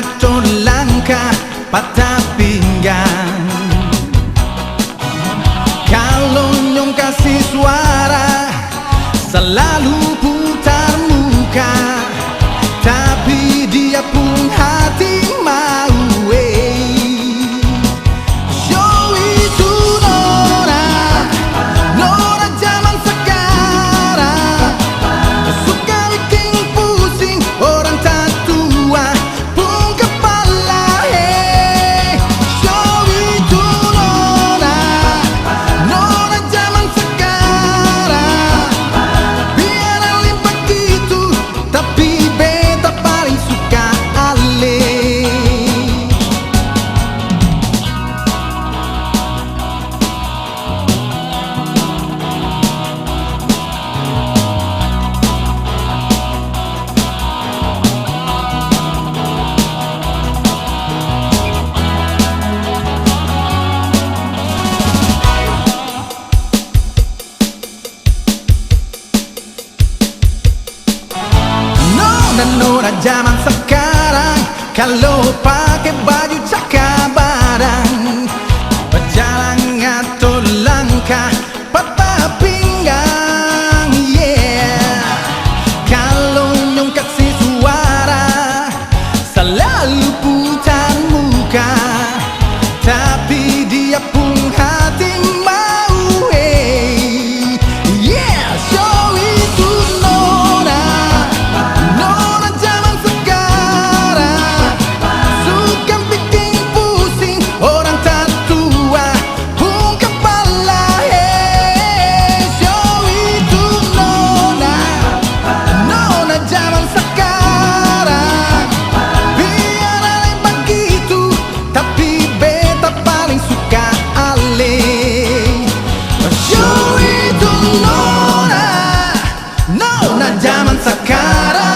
ngatur langkah, patah pinggang. Kalau nyong kasih suara, selalu putar muka, tapi dia pun hati mau. Show itu Nora, Nora zaman sekarang, suka bikin pusing orang tak tua pun kepala. Show itu Nora, Nora zaman sekarang, biar Ali begitu, tapi beta paling suka Ale. Nora zaman sekarang, kalau pakai baju cakap badan, berjalan ngatur langkah, patah pinggang. Yeah, kalau nyong kasih suara, selalu putar muka, tapi dia pun hati mau. Yeah, show itu Nora, Nora zaman sekarang, suka bikin pusing orang tak tua pun kepala. Show itu Nora, Nora zaman sekarang, biar Ale begitu, tapi beta paling suka Ale. Show itu Nora, Nora zaman sekarang.